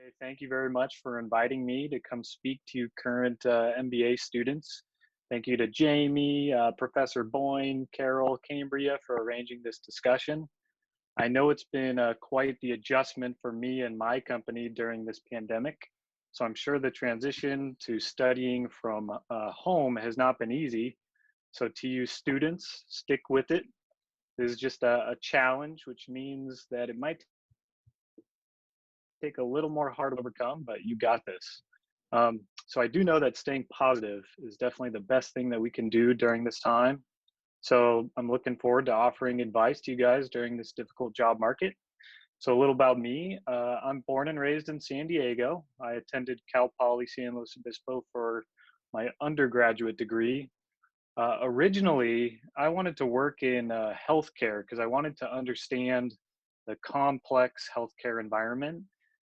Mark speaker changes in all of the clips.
Speaker 1: Hey, thank you very much for inviting me to come speak to you current MBA students. Thank you to Jamie, Professor Boyne, Carol, Cambria for arranging this discussion. I know it's been quite the adjustment for me and my company during this pandemic. So I'm sure the transition to studying from home has not been easy. So to you students, stick with it. This is just a challenge, which means that it might take a little more hard to overcome, but you got this. So I do know that staying positive is definitely the best thing that we can do during this time. So I'm looking forward to offering advice to you guys during this difficult job market. So a little about me. I'm born and raised in San Diego. I attended Cal Poly San Luis Obispo for my undergraduate degree. Originally, I wanted to work in healthcare because I wanted to understand the complex healthcare environment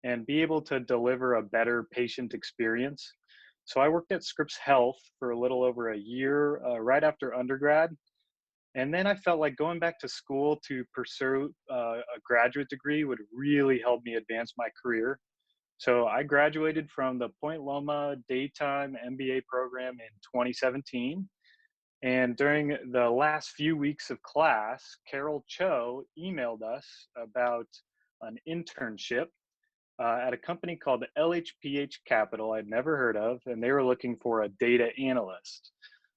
Speaker 1: and be able to deliver a better patient experience. So I worked at Scripps Health for a little over a year right after undergrad. And then I felt like going back to school to pursue a graduate degree would really help me advance my career. So I graduated from the Point Loma Daytime MBA program in 2017. And during the last few weeks of class, Carol Cho emailed us about an internship at a company called LHPH Capital I'd never heard of, and they were looking for a data analyst.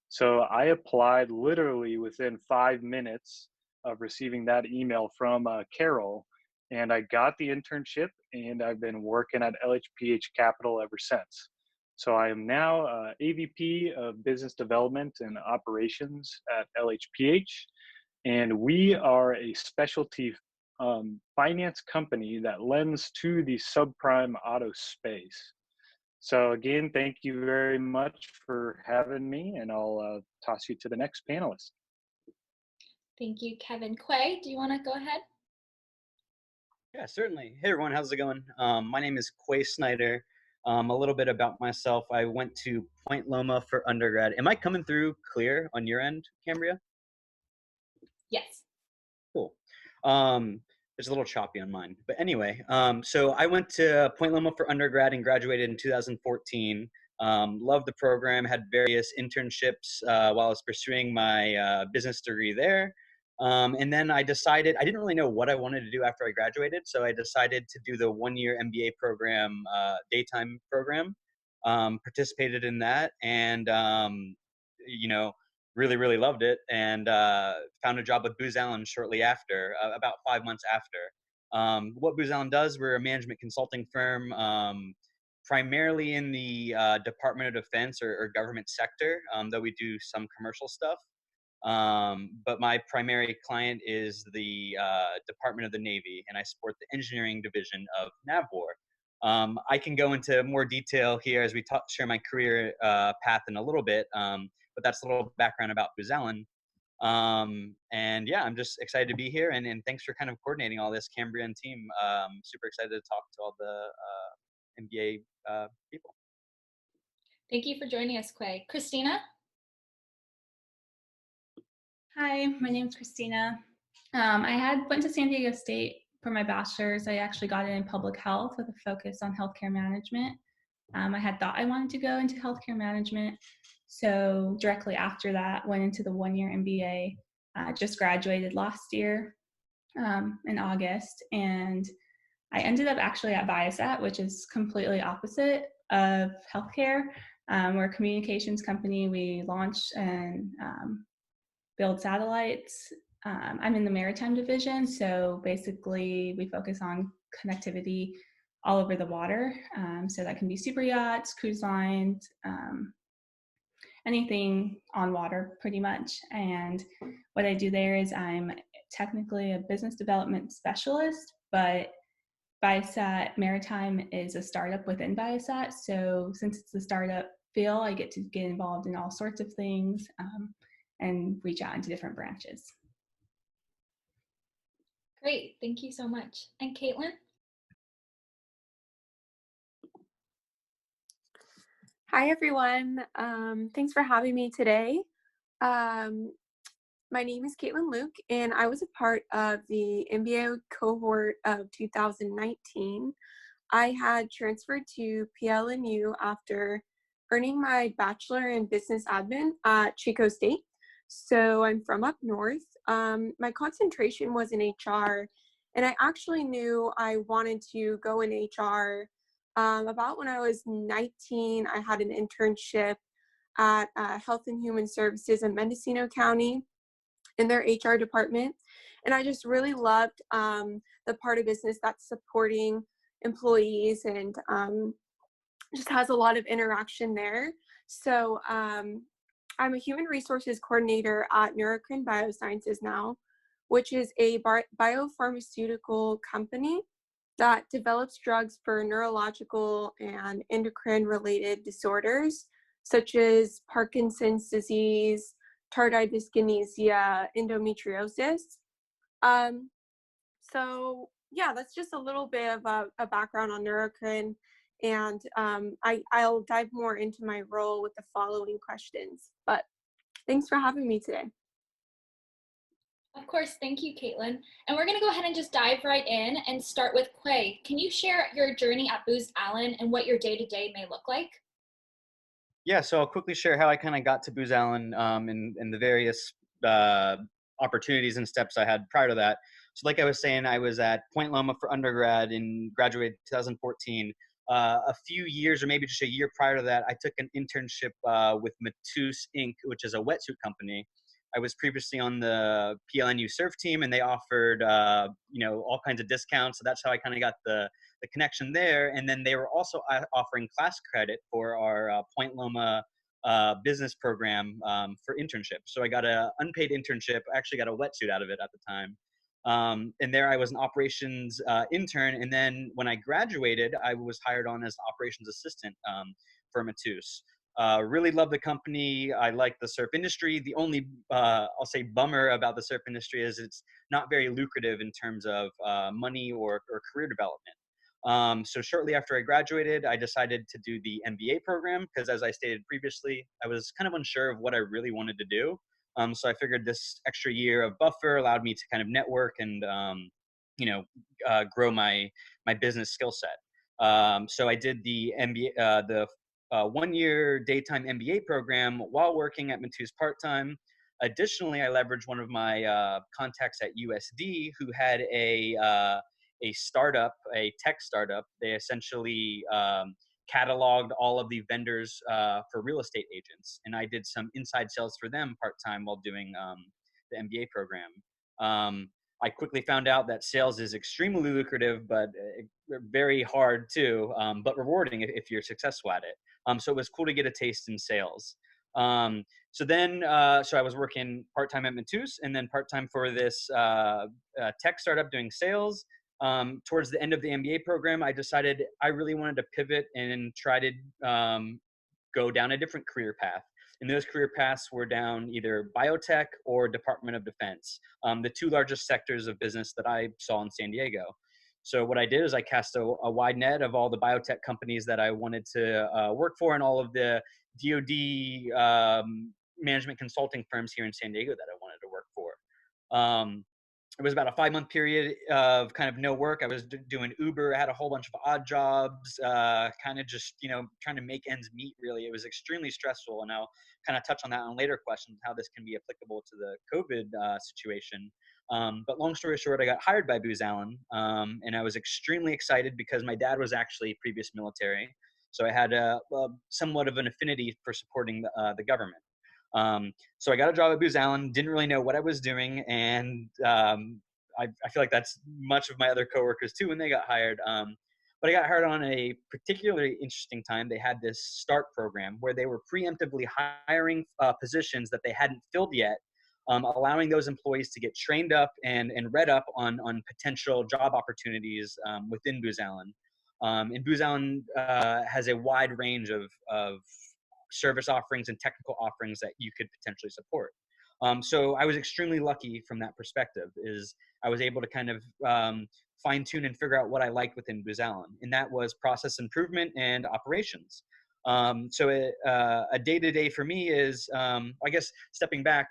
Speaker 1: So I applied literally within 5 minutes of receiving that email from Carol, and I got the internship, and I've been working at LHPH Capital ever since. So I am now AVP of Business Development and Operations at LHPH, and we are a specialty finance company that lends to the subprime auto space. So again, thank you very much for having me, and I'll toss you to the next panelist.
Speaker 2: Thank you, Kevin. Quay, do you want to go ahead?
Speaker 3: Yeah, certainly. Hey, everyone. How's it going? My name is Quay Snyder. A little bit about myself. I went to Point Loma for undergrad. Am I coming through clear on your end, Cambria?
Speaker 2: Yes.
Speaker 3: Cool. It's a little choppy on mine. But anyway, so I went to Point Loma for undergrad and graduated in 2014. Loved the program, had various internships while I was pursuing my business degree there. And then I decided, I didn't really know what I wanted to do after I graduated. So I decided to do the one-year MBA program, daytime program, participated in that. And, you know, really, really loved it, and found a job with Booz Allen shortly after, about 5 months after. What Booz Allen does, we're a management consulting firm, primarily in the Department of Defense or government sector, though we do some commercial stuff. But my primary client is the Department of the Navy, and I support the engineering division of NAVWAR. I can go into more detail here as we share my career path in a little bit, but that's a little background about Booz Allen. And yeah, I'm just excited to be here, and thanks for kind of coordinating all this, Cambria and team. Super excited to talk to all the MBA people.
Speaker 2: Thank you for joining us, Quay. Christina?
Speaker 4: Hi, my name is Christina. I went to San Diego State for my bachelor's. I actually got it in public health with a focus on healthcare management. I had thought I wanted to go into healthcare management. So directly after that, went into the one-year MBA. Just graduated last year in August. And I ended up actually at Viasat, which is completely opposite of healthcare. We're a communications company. We launch and build satellites. I'm in the maritime division, so basically we focus on connectivity all over the water. So that can be super yachts, cruise lines, anything on water pretty much. And what I do there is I'm technically a business development specialist, but Viasat Maritime is a startup within Viasat. So since it's a startup feel, I get to get involved in all sorts of things and reach out into different branches.
Speaker 2: Great, thank you so much. And Caitlin?
Speaker 5: Hi, everyone. Thanks for having me today. My name is Caitlin Luke, and I was a part of the MBA cohort of 2019. I had transferred to PLNU after earning my bachelor in business admin at Chico State. So I'm from up north. My concentration was in HR, and I actually knew I wanted to go in HR about when I was 19. I had an internship at Health and Human Services in Mendocino County in their HR department. And I just really loved the part of business that's supporting employees and just has a lot of interaction there. So I'm a human resources coordinator at Neurocrine Biosciences now, which is a biopharmaceutical company that develops drugs for neurological and endocrine related disorders, such as Parkinson's disease, tardive dyskinesia, endometriosis. So yeah, that's just a little bit of a background on Neurocrine, and I'll dive more into my role with the following questions. But thanks for having me today.
Speaker 2: Of course, thank you, Caitlin. And we're going to go ahead and just dive right in and start with Quay. Can you share your journey at Booz Allen and what your day-to-day may look like?
Speaker 3: Yeah, so I'll quickly share how I kind of got to Booz Allen and the various opportunities and steps I had prior to that. So like I was saying, I was at Point Loma for undergrad and graduated 2014. A few years or maybe just a year prior to that, I took an internship with Matus Inc., which is a wetsuit company. I was previously on the PLNU surf team, and they offered all kinds of discounts. So that's how I kind of got the connection there. And then they were also offering class credit for our Point Loma business program for internship. So I got an unpaid internship. I actually got a wetsuit out of it at the time. And there I was an operations intern. And then when I graduated, I was hired on as operations assistant for Matus. Really love the company. I like the surf industry. The only, I'll say, bummer about the surf industry is it's not very lucrative in terms of money or career development. So shortly after I graduated, I decided to do the MBA program because, as I stated previously, I was kind of unsure of what I really wanted to do. So I figured this extra year of buffer allowed me to kind of network and, grow my business skill set. So I did the MBA, the 1-year daytime MBA program while working at Matus part-time. Additionally, I leveraged one of my contacts at USD who had a startup, a tech startup. They essentially cataloged all of the vendors for real estate agents. And I did some inside sales for them part-time while doing the MBA program. I quickly found out that sales is extremely lucrative, but very hard too, but rewarding if you're successful at it. So it was cool to get a taste in sales. So I was working part-time at Matus and then part-time for this tech startup doing sales. Towards the end of the MBA program, I decided I really wanted to pivot and try to go down a different career path. And those career paths were down either biotech or Department of Defense, the two largest sectors of business that I saw in San Diego. So what I did is I cast a wide net of all the biotech companies that I wanted to work for and all of the DoD management consulting firms here in San Diego that I wanted to work for. It was about a 5-month period of kind of no work. I was doing Uber. I had a whole bunch of odd jobs, kind of just, trying to make ends meet, really. It was extremely stressful. And I'll kind of touch on that on later questions, how this can be applicable to the COVID situation. But long story short, I got hired by Booz Allen. And I was extremely excited because my dad was actually previous military. So I had somewhat of an affinity for supporting the government. So I got a job at Booz Allen, didn't really know what I was doing. And I feel like that's much of my other coworkers too when they got hired. But I got hired on a particularly interesting time. They had this START program where they were preemptively hiring positions that they hadn't filled yet, allowing those employees to get trained up and read up on potential job opportunities within Booz Allen. And Booz Allen has a wide range of service offerings and technical offerings that you could potentially support. So I was extremely lucky from that perspective, is I was able to kind of fine tune and figure out what I liked within Booz Allen, and that was process improvement and operations. So a day-to-day for me is, I guess stepping back,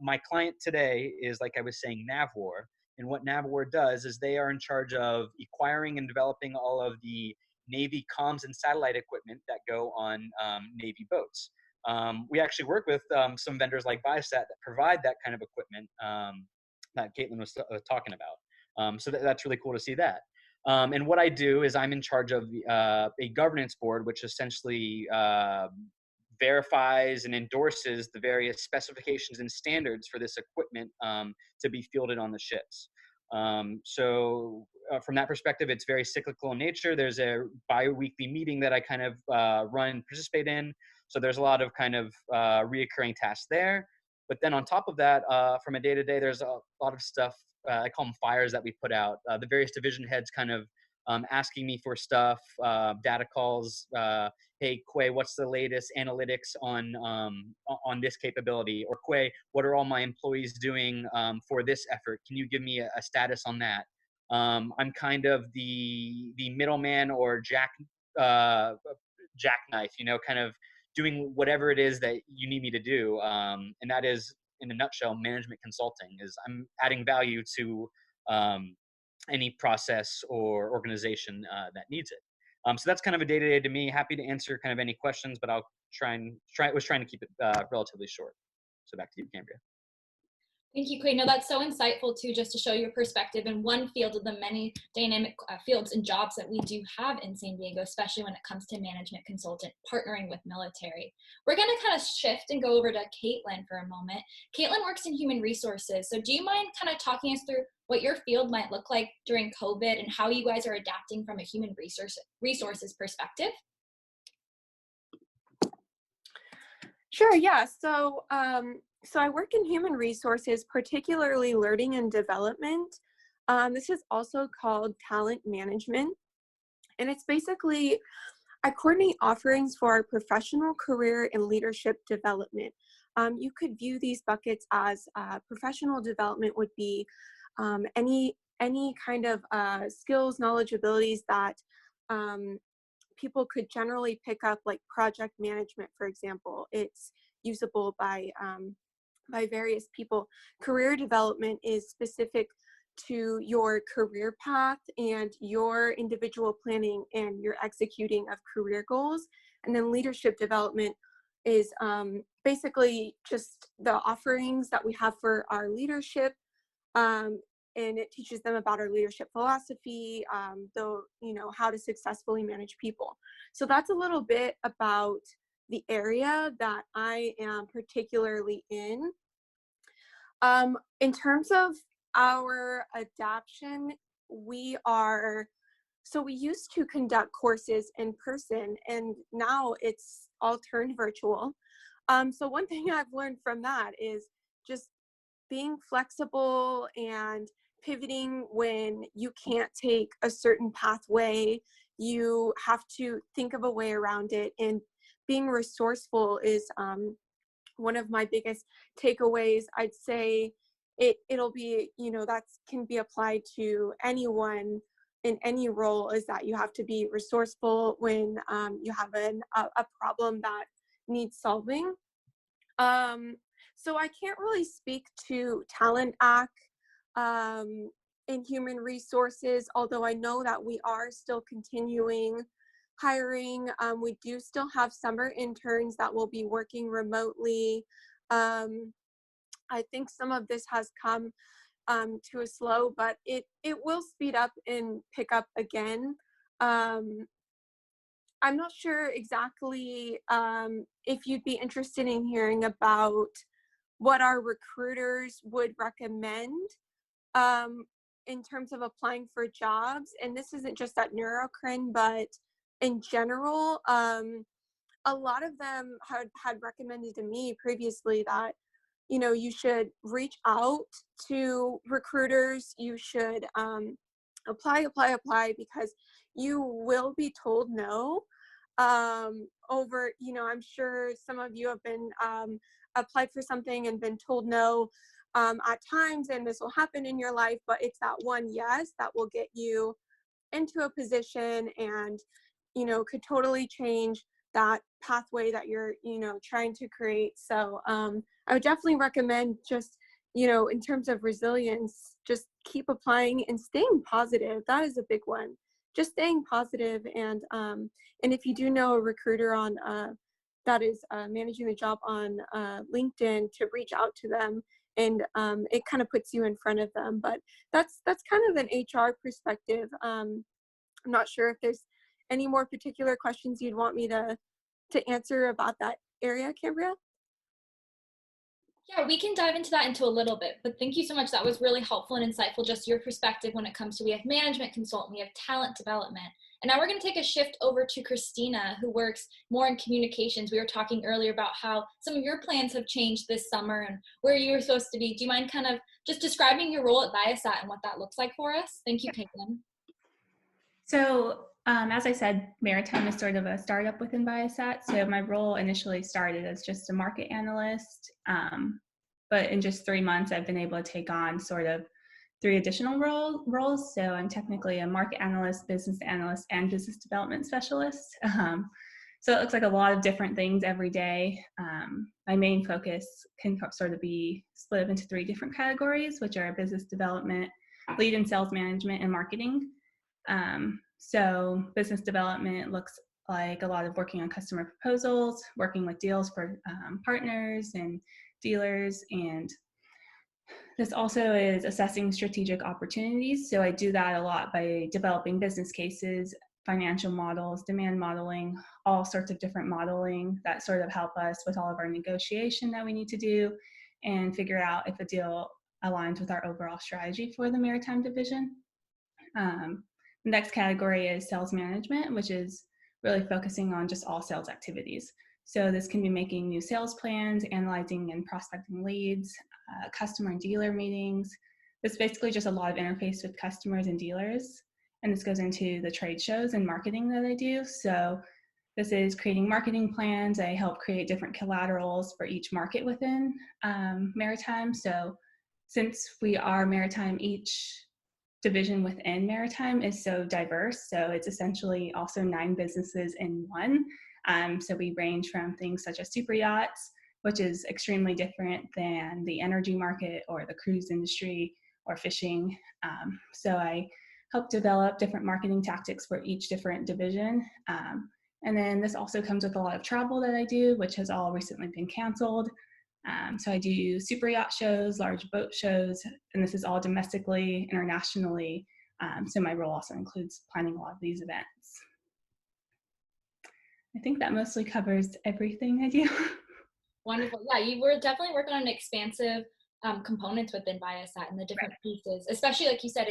Speaker 3: my client today is, like I was saying, Navwar. And what NAVWAR does is they are in charge of acquiring and developing all of the Navy comms and satellite equipment that go on Navy boats. We actually work with some vendors like Visat that provide that kind of equipment that Caitlin was talking about. So that's really cool to see that. And what I do is I'm in charge of a governance board, which essentially verifies and endorses the various specifications and standards for this equipment to be fielded on the ships. So from that perspective, it's very cyclical in nature. There's a bi-weekly meeting that I kind of run and participate in. So there's a lot of kind of reoccurring tasks there. But then on top of that, from a day-to-day, there's a lot of stuff, I call them fires that we put out. The various division heads kind of asking me for stuff, data calls, hey, Quay, what's the latest analytics on this capability? Or Quay, what are all my employees doing for this effort? Can you give me a status on that? I'm kind of the middleman or jackknife, kind of doing whatever it is that you need me to do. And that is, in a nutshell, management consulting. Is I'm adding value to any process or organization that needs it. So that's kind of a day-to-day to me. Happy to answer kind of any questions, but I'll trying to keep it relatively short. So back to you, Cambria.
Speaker 2: Thank you, Quay. No, that's so insightful too, just to show your perspective in one field of the many dynamic fields and jobs that we do have in San Diego, especially when it comes to management consultant partnering with military. We're going to kind of shift and go over to Caitlin for a moment. Caitlin works in human resources. So do you mind kind of talking us through what your field might look like during COVID and how you guys are adapting from a human resources perspective?
Speaker 5: Sure, yeah. So I work in human resources, particularly learning and development. This is also called talent management. And it's basically, I coordinate offerings for our professional career and leadership development. You could view these buckets as professional development would be any kind of skills, knowledge, abilities that people could generally pick up, like project management, for example. It's usable by various people. Career development is specific to your career path and your individual planning and your executing of career goals. And then leadership development is basically just the offerings that we have for our leadership. And it teaches them about our leadership philosophy, how to successfully manage people. So that's a little bit about the area that I am particularly in. In terms of our adoption, we used to conduct courses in person, and now it's all turned virtual. So one thing I've learned from that is just being flexible and pivoting when you can't take a certain pathway. You have to think of a way around it, and being resourceful is one of my biggest takeaways. I'd say it'll be, that can be applied to anyone in any role, is that you have to be resourceful when you have a problem that needs solving. So I can't really speak to talent ac in human resources, although I know that we are still continuing hiring. We do still have summer interns that will be working remotely. I think some of this has come to a slow, but it will speed up and pick up again. I'm not sure exactly if you'd be interested in hearing about what our recruiters would recommend in terms of applying for jobs. And this isn't just at Neurocrin, but in general. A lot of them had recommended to me previously that, you should reach out to recruiters. You should apply, because you will be told no. I'm sure some of you have been applied for something and been told no at times, and this will happen in your life, but it's that one yes that will get you into a position and, could totally change that pathway that you're, trying to create. So I would definitely recommend just in terms of resilience, just keep applying and staying positive. That is a big one. Just staying positive, and if you do know a recruiter on that is managing the job on LinkedIn, to reach out to them, and it kind of puts you in front of them. But that's kind of an HR perspective. I'm not sure if there's any more particular questions you'd want me to answer about that area, Cambria.
Speaker 2: Yeah, we can dive into that into a little bit, but thank you so much. That was really helpful and insightful, just your perspective when it comes to, we have management consultant, we have talent development. And now we're going to take a shift over to Christina, who works more in communications. We were talking earlier about how some of your plans have changed this summer and where you were supposed to be. Do you mind kind of just describing your role at Viasat and what that looks like for us? Thank you, Caitlin.
Speaker 4: So as I said, Maritime is sort of a startup within Viasat. So my role initially started as just a market analyst. But in just 3 months, I've been able to take on sort of 3 additional roles. So I'm technically a market analyst, and business development specialist. So it looks like a lot of different things every day. My main focus can sort of be split up into 3 different categories, which are business development, lead and sales management, and marketing. So business development looks like a lot of working on customer proposals, working with deals for partners and dealers, and this also is assessing strategic opportunities. So I do that a lot by developing business cases, financial models, demand modeling, all sorts of different modeling that sort of help us with all of our negotiation that we need to do and figure out if a deal aligns with our overall strategy for the maritime division. The next category is sales management, which is really focusing on just all sales activities. So this can be making new sales plans, analyzing and prospecting leads, customer and dealer meetings. It's basically just a lot of interface with customers and dealers. And this goes into the trade shows and marketing that I do. So this is creating marketing plans. I help create different collaterals for each market within Maritime. So since we are Maritime, each division within Maritime is so diverse. So it's essentially also 9 businesses in one. So we range from things such as super yachts, which is extremely different than the energy market or the cruise industry or fishing. So I help develop different marketing tactics for each different division. And then this also comes with a lot of travel that I do, which has all recently been canceled. So I do super yacht shows, large boat shows, and this is all domestically, internationally. So my role also includes planning a lot of these events. I think that mostly covers everything I do.
Speaker 2: Wonderful. Yeah, you were definitely working on an expansive components within Viasat and the different pieces, especially like you said,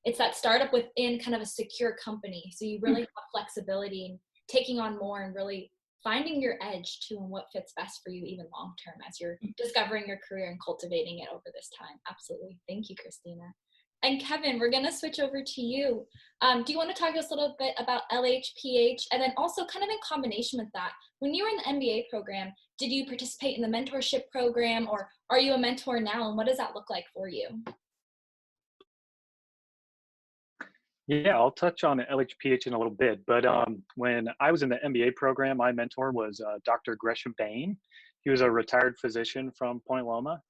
Speaker 2: it's that startup within kind of a secure company. So you really have flexibility in taking on more and really finding your edge too and what fits best for you even long term as you're discovering your career and cultivating it over this time. Absolutely. Thank you, Christina. And Kevin, we're going to switch over to you. Do you want to talk to us a little bit about LHPH, and then also kind of in combination with that, when you were in the MBA program, did you participate in the mentorship program, or are you a mentor now, and what does that look like for you?
Speaker 1: Yeah, I'll touch on LHPH in a little bit, but when I was in the MBA program, my mentor was Dr. Gresham Bain. He was a retired physician from Point Loma,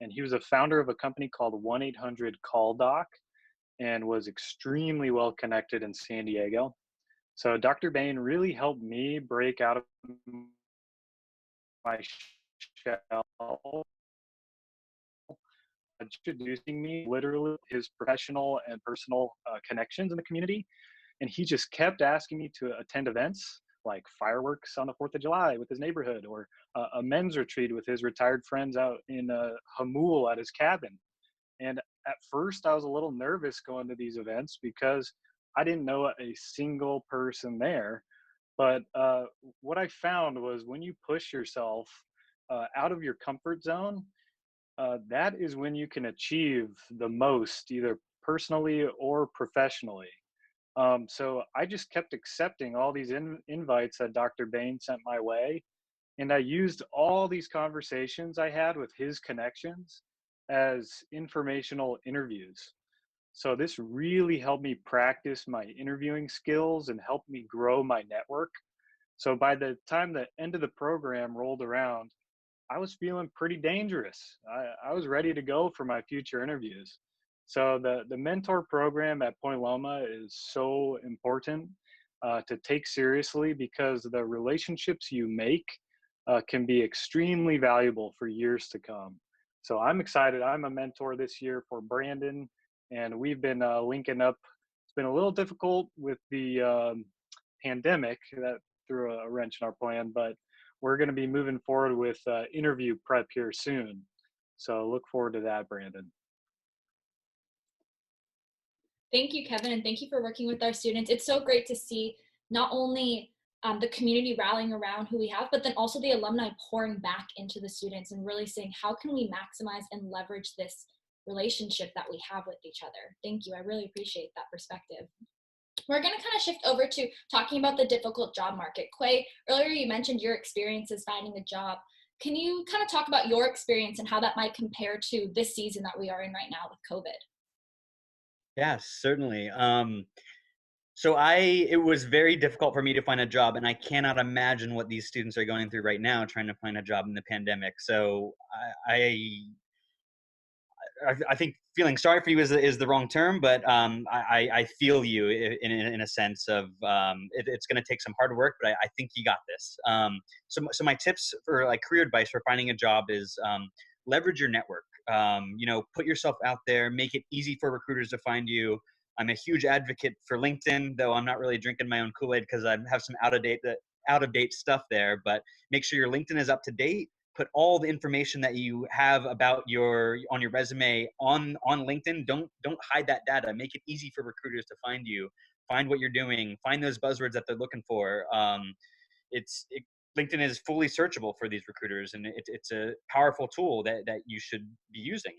Speaker 1: and he was a founder of a company called 1-800-CALL-DOC and was extremely well connected in San Diego. So Dr. Bain really helped me break out of my shell, introducing me literally his professional and personal connections in the community. And he just kept asking me to attend events like fireworks on the 4th of July with his neighborhood, or a men's retreat with his retired friends out in Hamul at his cabin. And at first I was a little nervous going to these events because I didn't know a single person there. But what I found was when you push yourself out of your comfort zone, that is when you can achieve the most, either personally or professionally. So I just kept accepting all these invites that Dr. Bain sent my way. And I used all these conversations I had with his connections as informational interviews. So this really helped me practice my interviewing skills and helped me grow my network. So by the time the end of the program rolled around, I was feeling pretty dangerous. I was ready to go for my future interviews. So the mentor program at Point Loma is so important to take seriously, because the relationships you make can be extremely valuable for years to come. So I'm excited. I'm a mentor this year for Brandon, and we've been linking up. It's been a little difficult with the pandemic that threw a wrench in our plan, but we're going to be moving forward with interview prep here soon. So look forward to that, Brandon.
Speaker 2: Thank you, Kevin, and thank you for working with our students. It's so great to see not only the community rallying around who we have, but then also the alumni pouring back into the students and really saying, how can we maximize and leverage this relationship that we have with each other? Thank you. I really appreciate that perspective. We're going to kind of shift over to talking about the difficult job market. Quay, earlier you mentioned your experiences finding a job. Can you kind of talk about your experience and how that might compare to this season that we are in right now with COVID?
Speaker 3: Yeah, certainly. So it was very difficult for me to find a job, and I cannot imagine what these students are going through right now trying to find a job in the pandemic. So I think feeling sorry for you is the wrong term, but I feel you in a sense of it's going to take some hard work, but I think you got this. So my tips for like career advice for finding a job is leverage your network. Put yourself out there, make it easy for recruiters to find you. I'm a huge advocate for LinkedIn, though I'm not really drinking my own Kool-Aid because I have some out of date stuff there. But make sure your LinkedIn is up to date. Put all the information that you have about on your resume on LinkedIn. Don't hide that data. Make it easy for recruiters to find you. Find what you're doing. Find those buzzwords that they're looking for. LinkedIn is fully searchable for these recruiters, and it's a powerful tool that you should be using.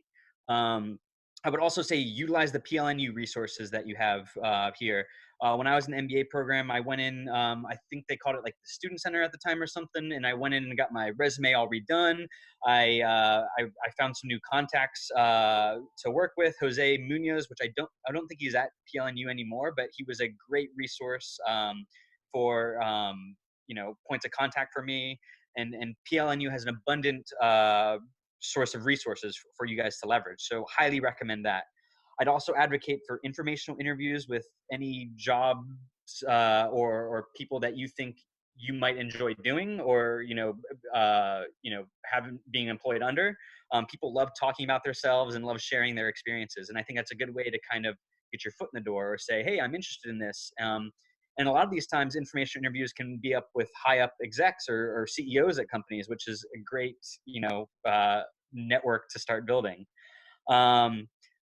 Speaker 3: I would also say utilize the PLNU resources that you have here. When I was in the MBA program, I went in, I think they called it like the Student Center at the time or something, and I went in and got my resume all redone. I found some new contacts to work with. Jose Munoz, which I don't think he's at PLNU anymore, but he was a great resource for points of contact for me. And PLNU has an abundant source of resources for you guys to leverage. So highly recommend that. I'd also advocate for informational interviews with any jobs or people that you think you might enjoy doing, or being employed under. People love talking about themselves and love sharing their experiences, and I think that's a good way to kind of get your foot in the door or say, hey, I'm interested in this. And a lot of these times, information interviews can be up with high up execs or CEOs at companies, which is a great, network to start building.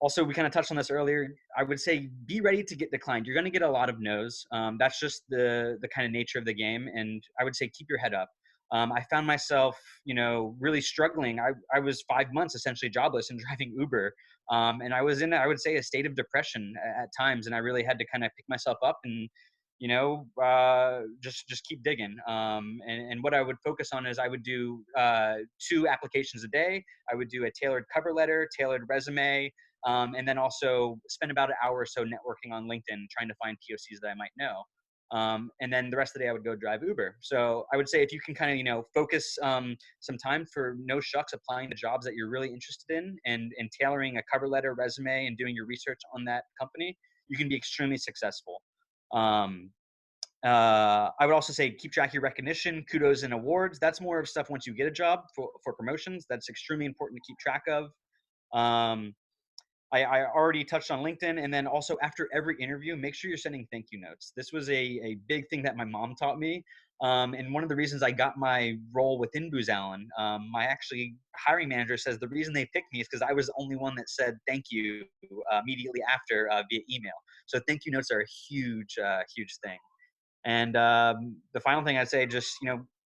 Speaker 3: Also, we kind of touched on this earlier. I would say be ready to get declined. You're going to get a lot of no's. That's just the kind of nature of the game. And I would say keep your head up. I found myself, really struggling. I was 5 months essentially jobless and driving Uber. And I was in, I would say, a state of depression at times. And I really had to kind of pick myself up and just keep digging. And what I would focus on is I would do 2 applications a day. I would do a tailored cover letter, tailored resume, and then also spend about an hour or so networking on LinkedIn, trying to find POCs that I might know. And then the rest of the day I would go drive Uber. So I would say if you can kind of, focus some time for no shucks applying to jobs that you're really interested in and tailoring a cover letter, resume, and doing your research on that company, you can be extremely successful. I would also say keep track of your recognition, kudos, and awards. That's more of stuff once you get a job for promotions. That's extremely important to keep track of. I already touched on LinkedIn, and then also after every interview, make sure you're sending thank you notes. This was a big thing that my mom taught me. And one of the reasons I got my role within Booz Allen, my actually hiring manager says the reason they picked me is because I was the only one that said thank you immediately after via email. So thank you notes are a huge thing. And the final thing I'd say, just,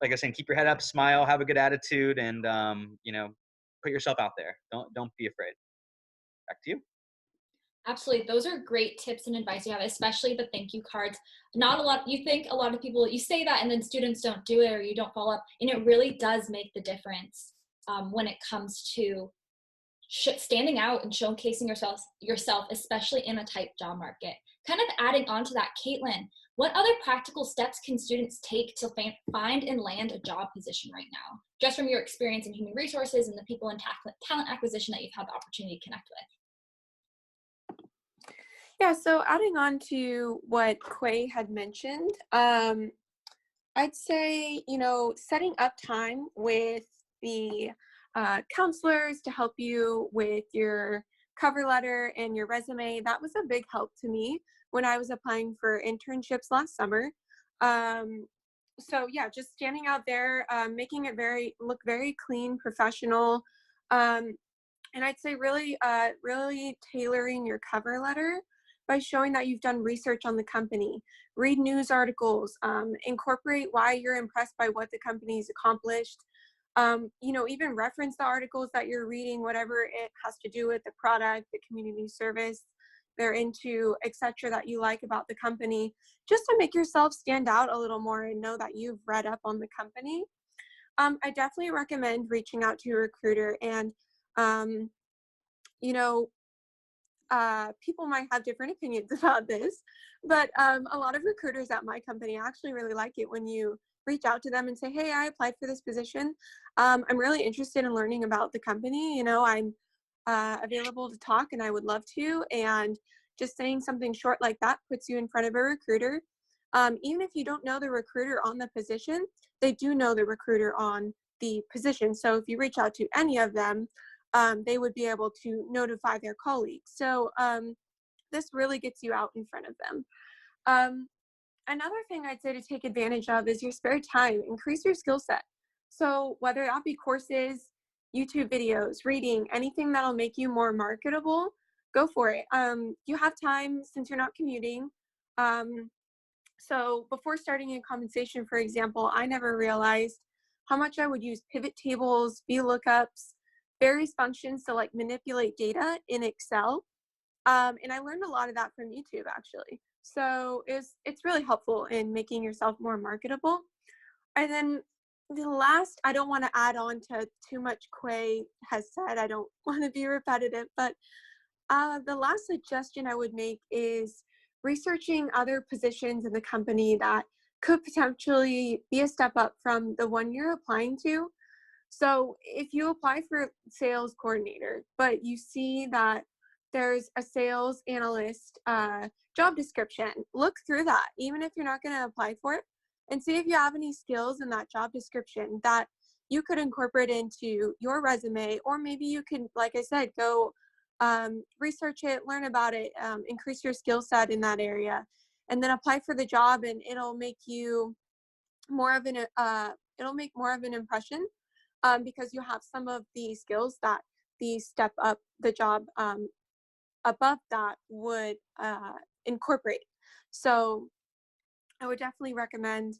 Speaker 3: like I said, keep your head up, smile, have a good attitude, and, put yourself out there. Don't be afraid. Back to you.
Speaker 2: Absolutely. Those are great tips and advice you have, especially the thank you cards. You think a lot of people, you say that and then students don't do it or you don't follow up. And it really does make the difference when it comes to standing out and showcasing yourself, especially in a tight job market. Kind of adding on to that, Caitlin, what other practical steps can students take to find and land a job position right now, just from your experience in human resources and the people in talent acquisition that you've had the opportunity to connect with?
Speaker 5: Yeah, so adding on to what Quay had mentioned, I'd say, setting up time with the counselors to help you with your cover letter and your resume, that was a big help to me when I was applying for internships last summer. So yeah, just standing out there, making it look very clean, professional. And I'd say really tailoring your cover letter by showing that you've done research on the company, read news articles, incorporate why you're impressed by what the company's accomplished, even reference the articles that you're reading, whatever it has to do with the product, the community service they're into, etc., that you like about the company, just to make yourself stand out a little more and know that you've read up on the company. I definitely recommend reaching out to your recruiter, and people might have different opinions about this, but a lot of recruiters at my company actually really like it when you reach out to them and say, hey, I applied for this position. I'm really interested in learning about the company. I'm available to talk and I would love to. And just saying something short like that puts you in front of a recruiter. Even if you don't know the recruiter on the position, they do know the recruiter on the position. So if you reach out to any of them, they would be able to notify their colleagues. So this really gets you out in front of them. Another thing I'd say to take advantage of is your spare time. Increase your skill set. So whether that be courses, YouTube videos, reading, anything that'll make you more marketable, go for it. You have time since you're not commuting. So before starting in compensation, for example, I never realized how much I would use pivot tables, VLOOKUPs, various functions to like manipulate data in Excel. And I learned a lot of that from YouTube actually. So it's really helpful in making yourself more marketable. And then the last, I don't want to add on to too much Quay has said, I don't want to be repetitive, but the last suggestion I would make is researching other positions in the company that could potentially be a step up from the one you're applying to. So if you apply for sales coordinator, but you see that there's a sales analyst job description, look through that, even if you're not going to apply for it, and see if you have any skills in that job description that you could incorporate into your resume, or maybe you can, like I said, go research it, learn about it, increase your skill set in that area, and then apply for the job, and it'll make you more of an more of an impression because you have some of the skills that the step up the job above that would incorporate. So I would definitely recommend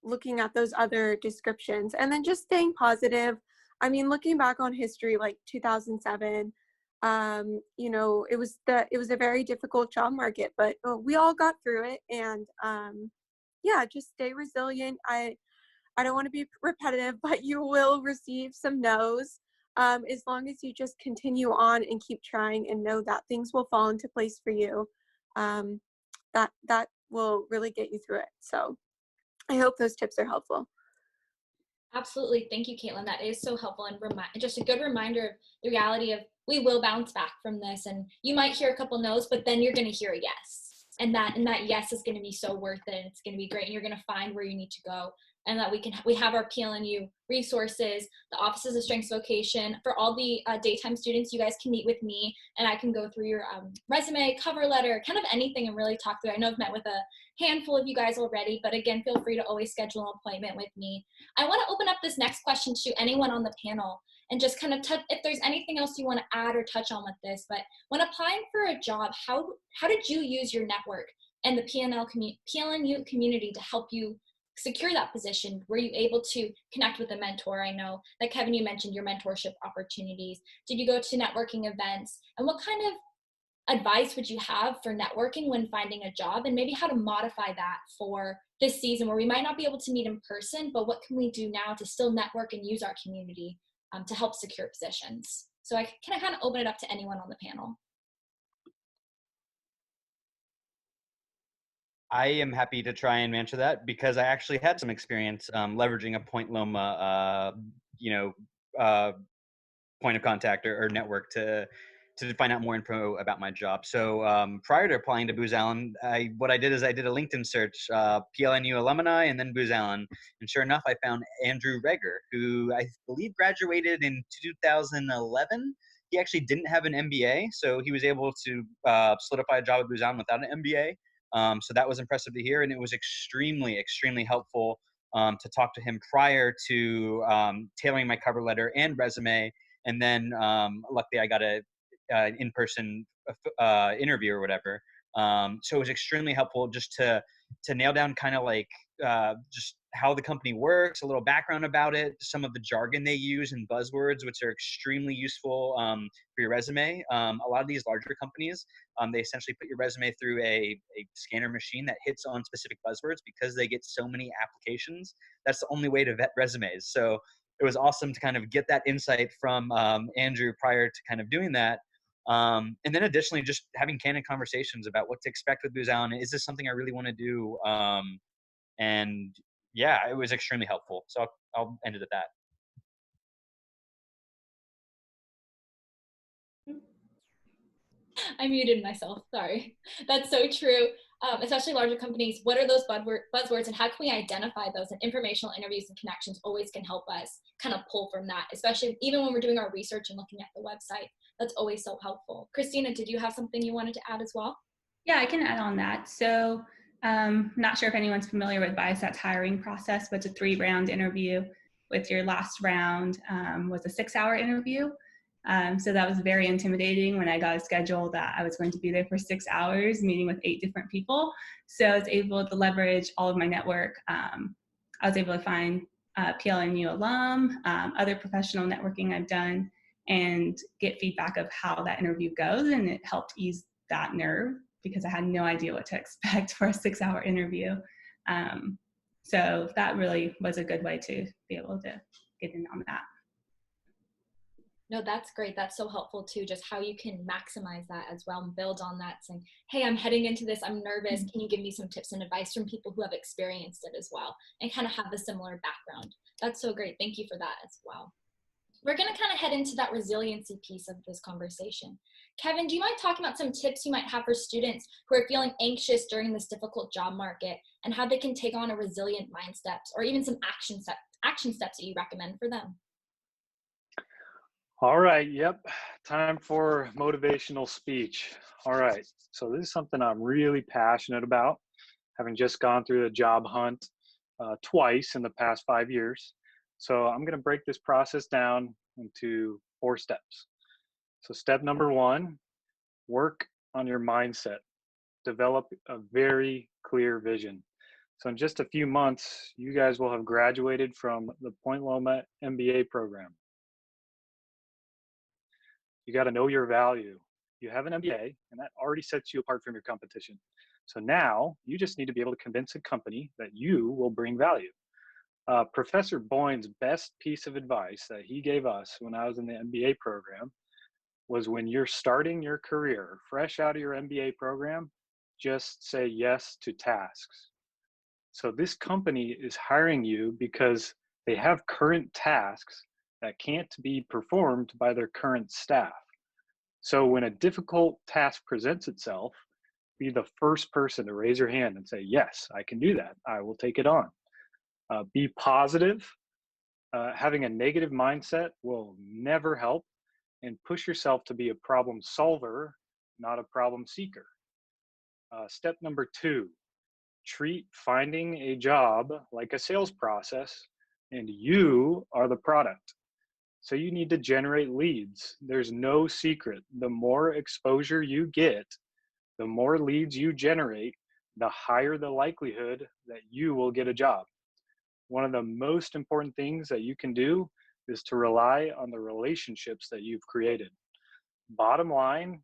Speaker 5: looking at those other descriptions, and then just staying positive. I mean, looking back on history, like 2007, it was a very difficult job market, but we all got through it. And yeah, just stay resilient. I don't want to be repetitive, but you will receive some no's. As long as you just continue on and keep trying and know that things will fall into place for you, that will really get you through it. So I hope those tips are helpful.
Speaker 2: Absolutely. Thank you, Caitlin. That is so helpful, and just a good reminder of the reality of we will bounce back from this, and you might hear a couple no's, but then you're going to hear a yes. And that yes is going to be so worth it. It's going to be great, and you're going to find where you need to go. And that we have our PLNU resources, the offices of strengths vocation. For all the daytime students, you guys can meet with me, and I can go through your resume, cover letter, kind of anything, and really talk through. I know I've met with a handful of you guys already, but again, feel free to always schedule an appointment with me. I want to open up this next question to anyone on the panel, and just kind of touch if there's anything else you want to add or touch on with this. But when applying for a job, how did you use your network and the PLNU community to help you secure that position? Were you able to connect with a mentor? I know that Kevin, you mentioned your mentorship opportunities. Did you go to networking events? And what kind of advice would you have for networking when finding a job, and maybe how to modify that for this season where we might not be able to meet in person, but what can we do now to still network and use our community to help secure positions? So I kind of open it up to anyone on the panel.
Speaker 3: I am happy to try and answer that because I actually had some experience leveraging a Point Loma, uh, point of contact or network to find out more info about my job. So prior to applying to Booz Allen, what I did is I did a LinkedIn search, PLNU alumni, and then Booz Allen. And sure enough, I found Andrew Reger, who I believe graduated in 2011. He actually didn't have an MBA, so he was able to solidify a job at Booz Allen without an MBA. So that was impressive to hear, and it was extremely, extremely helpful to talk to him prior to tailoring my cover letter and resume. And then luckily I got a in-person interview or whatever. So it was extremely helpful just to nail down kind of like just how the company works, a little background about it, some of the jargon they use and buzzwords, which are extremely useful for your resume. A lot of these larger companies, they essentially put your resume through a scanner machine that hits on specific buzzwords because they get so many applications. That's the only way to vet resumes. So it was awesome to kind of get that insight from Andrew prior to kind of doing that. And then additionally, just having candid conversations about what to expect with Booz Allen. Is this something I really want to do? And yeah, it was extremely helpful. So I'll end it at that.
Speaker 2: I muted myself, sorry. That's so true. Especially larger companies, what are those buzzwords and how can we identify those? And informational interviews and connections always can help us kind of pull from that, especially even when we're doing our research and looking at the website. That's always so helpful. Christina, did you have something you wanted to add as well?
Speaker 4: Yeah, I can add on that. So not sure if anyone's familiar with Viasat's hiring process, but it's a 3-round interview with your last round was a 6-hour interview. So that was very intimidating when I got a schedule that I was going to be there for 6 hours, meeting with 8 different people. So I was able to leverage all of my network. I was able to find PLNU alum, other professional networking I've done, and get feedback of how that interview goes. And it helped ease that nerve because I had no idea what to expect for a 6-hour interview. So that really was a good way to be able to get in on that.
Speaker 2: No, that's great. That's so helpful too, just how you can maximize that as well and build on that, saying, hey, I'm heading into this, I'm nervous. Can you give me some tips and advice from people who have experienced it as well and kind of have a similar background? That's so great. Thank you for that as well. We're going to kind of head into that resiliency piece of this conversation. Kevin, do you mind talking about some tips you might have for students who are feeling anxious during this difficult job market and how they can take on a resilient mindset, or even some action steps that you recommend for them?
Speaker 1: All right, yep, time for motivational speech. All right, so this is something I'm really passionate about, having just gone through a job hunt twice in the past 5 years. So I'm going to break this process down into 4 steps. So step number 1, work on your mindset. Develop a very clear vision. So in just a few months, you guys will have graduated from the Point Loma MBA program. You got to know your value. You have an MBA, and that already sets you apart from your competition. So now you just need to be able to convince a company that you will bring value. Professor Boyne's best piece of advice that he gave us when I was in the MBA program was, when you're starting your career, fresh out of your MBA program, just say yes to tasks. So this company is hiring you because they have current tasks that can't be performed by their current staff. So when a difficult task presents itself, be the first person to raise your hand and say, yes, I can do that. I will take it on. Be positive. Having a negative mindset will never help, and push yourself to be a problem solver, not a problem seeker. Step number 2, treat finding a job like a sales process, and you are the product. So you need to generate leads. There's no secret. The more exposure you get, the more leads you generate, the higher the likelihood that you will get a job. One of the most important things that you can do is to rely on the relationships that you've created. Bottom line,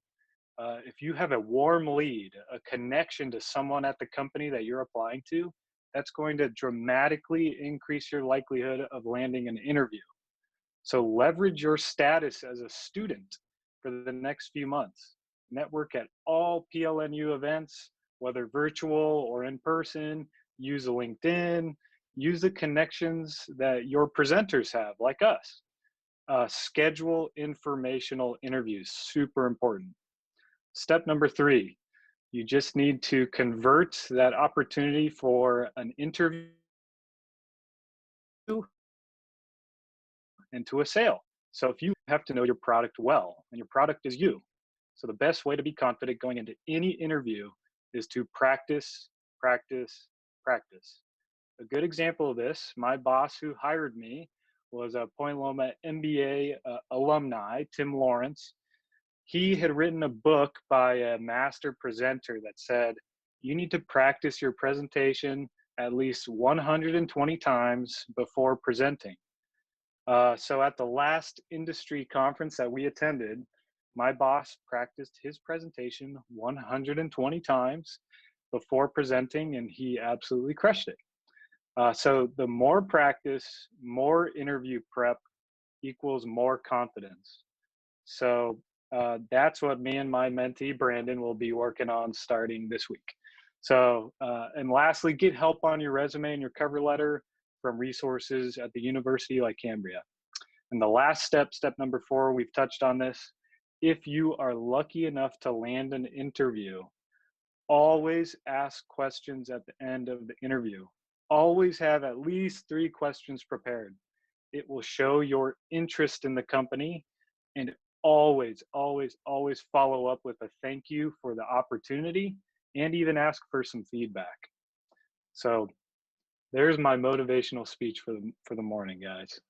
Speaker 1: if you have a warm lead, a connection to someone at the company that you're applying to, that's going to dramatically increase your likelihood of landing an interview. So leverage your status as a student for the next few months. Network at all PLNU events, whether virtual or in person. Use LinkedIn, use the connections that your presenters have, like us. Schedule informational interviews, super important. Step number 3, you just need to convert that opportunity for an interview into a sale. So if you have to know your product well, and your product is you. So the best way to be confident going into any interview is to practice, practice, practice. A good example of this, my boss who hired me was a Point Loma MBA alumni, Tim Lawrence. He had written a book by a master presenter that said, you need to practice your presentation at least 120 times before presenting. So at the last industry conference that we attended, my boss practiced his presentation 120 times before presenting, and he absolutely crushed it. So the more practice, more interview prep equals more confidence. So that's what me and my mentee, Brandon, will be working on starting this week. So, and lastly, get help on your resume and your cover letter from resources at the university like Cambria. And the last step, step number 4, we've touched on this. If you are lucky enough to land an interview, always ask questions at the end of the interview. Always have at least 3 questions prepared. It will show your interest in the company, and always, always, always follow up with a thank you for the opportunity and even ask for some feedback. So there's my motivational speech for the morning, guys.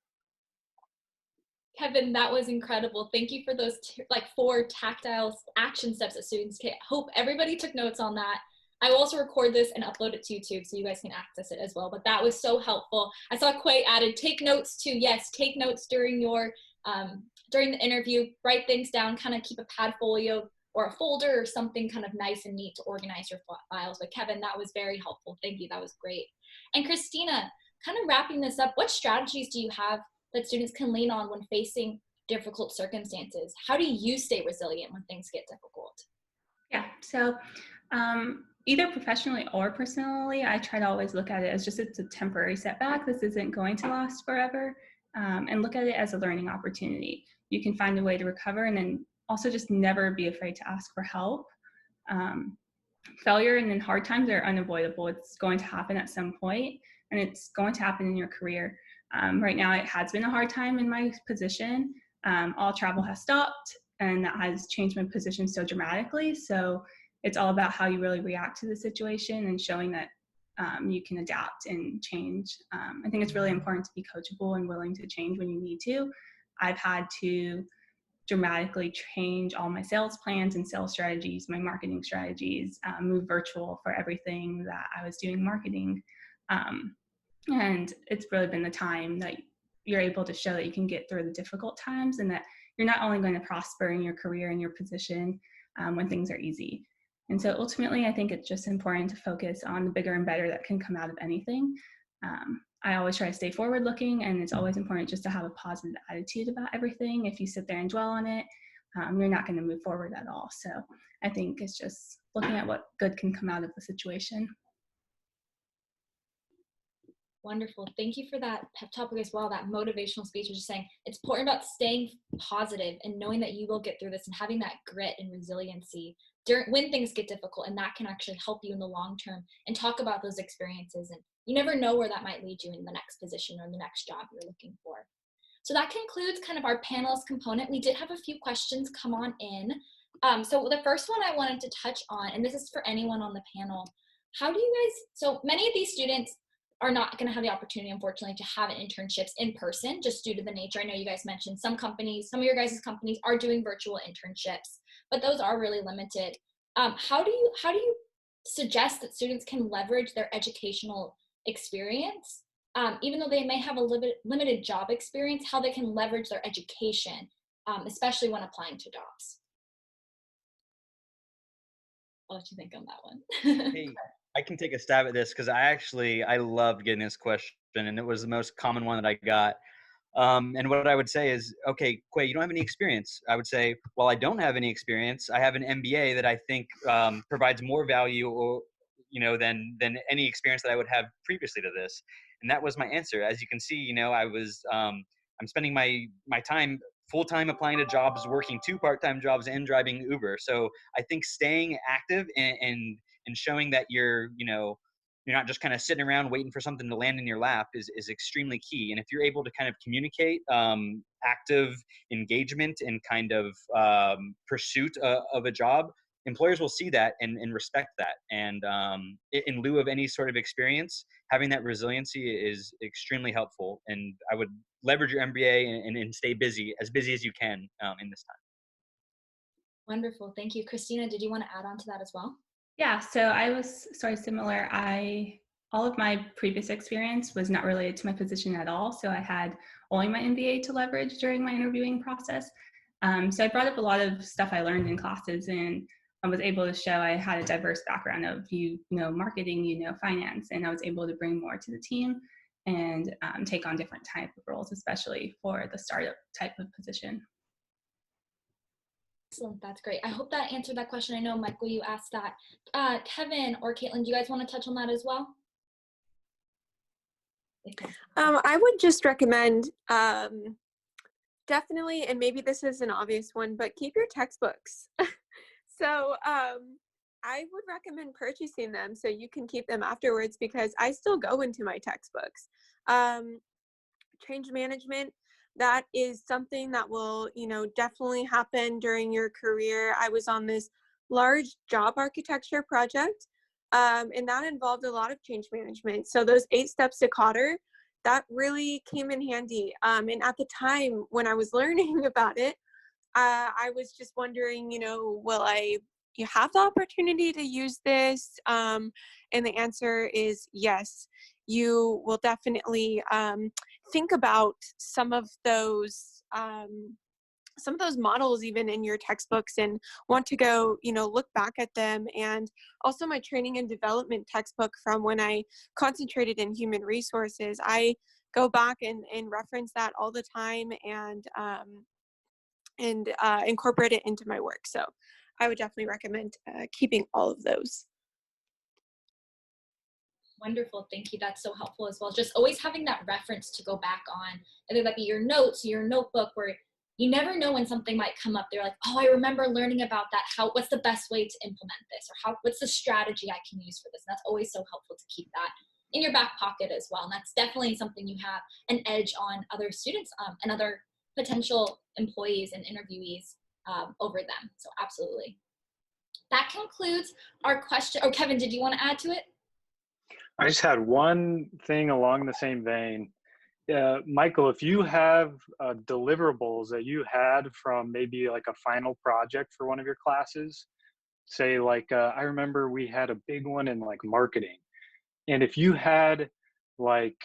Speaker 2: Kevin, that was incredible. Thank you for those 4 tactile action steps that students can. Hope everybody took notes on that. I will also record this and upload it to YouTube so you guys can access it as well. But that was so helpful. I saw Quay added, take notes too. Yes, take notes during your during the interview. Write things down. Kind of keep a pad folio or a folder or something kind of nice and neat to organize your files. But Kevin, that was very helpful. Thank you. That was great. And Christina, kind of wrapping this up, what strategies do you have that students can lean on when facing difficult circumstances? How do you stay resilient when things get difficult?
Speaker 4: Yeah, so either professionally or personally, I try to always look at it as just it's a temporary setback. This isn't going to last forever, and look at it as a learning opportunity. You can find a way to recover, and then also just never be afraid to ask for help. Failure and then hard times are unavoidable. It's going to happen at some point, and it's going to happen in your career. Right now, it has been a hard time in my position. All travel has stopped, and that has changed my position so dramatically. So it's all about how you really react to the situation and showing that you can adapt and change. I think it's really important to be coachable and willing to change when you need to. I've had to dramatically change all my sales plans and sales strategies, my marketing strategies, move virtual for everything that I was doing marketing. And it's really been the time that you're able to show that you can get through the difficult times and that you're not only going to prosper in your career and your position when things are easy. And so ultimately, I think it's just important to focus on the bigger and better that can come out of anything. I always try to stay forward looking, and it's always important just to have a positive attitude about everything. If you sit there and dwell on it, you're not going to move forward at all. So I think it's just looking at what good can come out of the situation.
Speaker 2: Wonderful. Thank you for that pep topic as well, that motivational speech. Just saying it's important about staying positive and knowing that you will get through this and having that grit and resiliency when things get difficult, and that can actually help you in the long term, and talk about those experiences. And you never know where that might lead you in the next position or the next job you're looking for. So that concludes kind of our panelist component. We did have a few questions come on in. So the first one I wanted to touch on, and this is for anyone on the panel, how do you guys, so many of these students are not going to have the opportunity, unfortunately, to have internships in person just due to the nature. I know you guys mentioned some companies, some of your guys' companies are doing virtual internships, but those are really limited. How do you suggest that students can leverage their educational experience, even though they may have a limited job experience, how they can leverage their education, especially when applying to jobs? I'll let you think on that one.
Speaker 3: Hey, I can take a stab at this because I loved getting this question, and it was the most common one that I got. And what I would say is, okay, Quay, you don't have any experience. I would say, well, I don't have any experience. I have an MBA that I think provides more value, or than any experience that I would have previously to this. And that was my answer. As you can see, I'm spending my time full time applying to jobs, working 2 part-time jobs, and driving Uber. So I think staying active and showing that you're not just kind of sitting around waiting for something to land in your lap is extremely key. And if you're able to kind of communicate active engagement and kind of pursuit of a job, employers will see that and respect that. And in lieu of any sort of experience, having that resiliency is extremely helpful. And I would leverage your MBA and stay busy as you can in this time.
Speaker 2: Wonderful. Thank you. Christina, did you want to add on to that as well?
Speaker 4: Yeah, so I was sort of similar. All of my previous experience was not related to my position at all. So I had only my MBA to leverage during my interviewing process. So I brought up a lot of stuff I learned in classes, and I was able to show I had a diverse background of marketing, finance, and I was able to bring more to the team and take on different type of roles, especially for the startup type of position.
Speaker 2: Excellent. That's great. I hope that answered that question. I know, Michael, you asked that. Kevin or Caitlin, do you guys want to touch on that as well?
Speaker 5: I would just recommend definitely, and maybe this is an obvious one, but keep your textbooks. So I would recommend purchasing them so you can keep them afterwards, because I still go into my textbooks. Change management, that is something that will, definitely happen during your career. I was on this large job architecture project, and that involved a lot of change management. So those 8 steps to Cotter, that really came in handy. And at the time when I was learning about it, I was just wondering, will you have the opportunity to use this? And the answer is yes. You will definitely think about some of those models even in your textbooks and want to go, look back at them. And also my training and development textbook from when I concentrated in human resources, I go back and reference that all the time and incorporate it into my work. So I would definitely recommend keeping all of those.
Speaker 2: Wonderful. Thank you. That's so helpful as well. Just always having that reference to go back on, whether that be your notes, your notebook, where you never know when something might come up. They're like, oh, I remember learning about that. What's the best way to implement this? Or what's the strategy I can use for this? And that's always so helpful to keep that in your back pocket as well. And that's definitely something you have an edge on other students and other potential employees and interviewees over them. So absolutely. That concludes our question. Oh, Kevin, did you want to add to it?
Speaker 1: I just had one thing along the same vein. Michael, if you have deliverables that you had from maybe like a final project for one of your classes, say like, I remember we had a big one in like marketing. And if you had like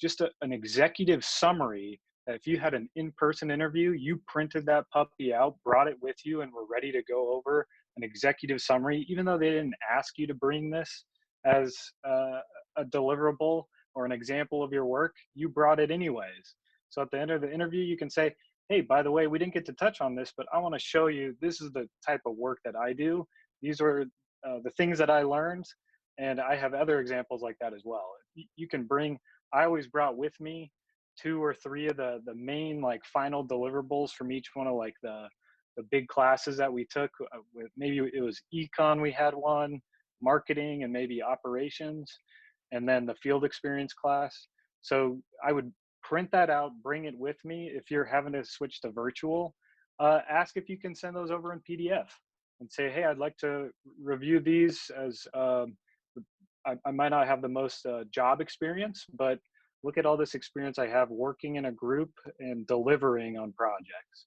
Speaker 1: just an executive summary, that if you had an in-person interview, you printed that puppy out, brought it with you, and were ready to go over an executive summary, even though they didn't ask you to bring this as a deliverable or an example of your work, you brought it anyways. So at the end of the interview, you can say, hey, by the way, we didn't get to touch on this, but I want to show you, this is the type of work that I do. These are the things that I learned. And I have other examples like that as well. You can bring, I always brought with me 2 or 3 of the main like final deliverables from each one of like the big classes that we took. With maybe it was econ, we had one, marketing, and maybe operations, and then the field experience class. So I would print that out, bring it with me. If you're having to switch to virtual, ask if you can send those over in PDF and say, hey, I'd like to review these as I might not have the most job experience, but look at all this experience I have working in a group and delivering on projects.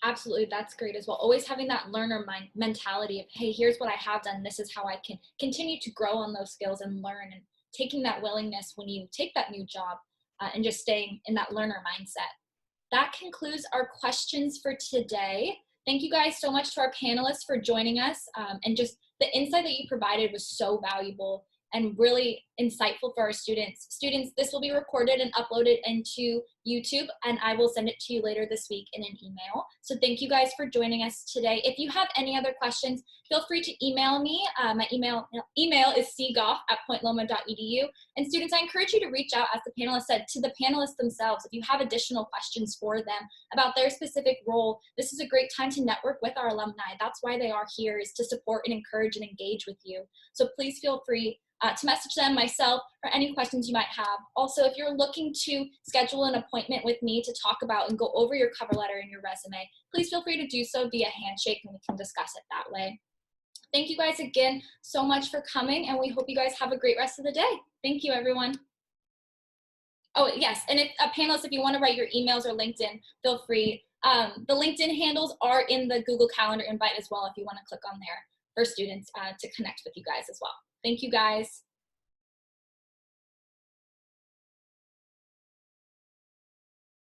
Speaker 2: Absolutely. That's great as well. Always having that learner mentality of, hey, here's what I have done. This is how I can continue to grow on those skills and learn, and taking that willingness when you take that new job and just staying in that learner mindset. That concludes our questions for today. Thank you guys so much to our panelists for joining us, and just the insight that you provided was so valuable and really insightful for our students. Students, this will be recorded and uploaded into YouTube, and I will send it to you later this week in an email. So thank you guys for joining us today. If you have any other questions, feel free to email me. My email is cgoff@pointloma.edu. And students, I encourage you to reach out, as the panelists said, to the panelists themselves. If you have additional questions for them about their specific role, this is a great time to network with our alumni. That's why they are here, is to support and encourage and engage with you. So please feel free to message them, myself, for any questions you might have. Also, if you're looking to schedule an appointment with me to talk about and go over your cover letter and your resume, please feel free to do so via handshake, and we can discuss it that way. Thank you guys again so much for coming, and we hope you guys have a great rest of the day. Thank you, everyone. Oh, yes, and if panelists, if you want to write your emails or LinkedIn, feel free. The LinkedIn handles are in the Google Calendar invite as well, if you want to click on there for students to connect with you guys as well. Thank you, guys.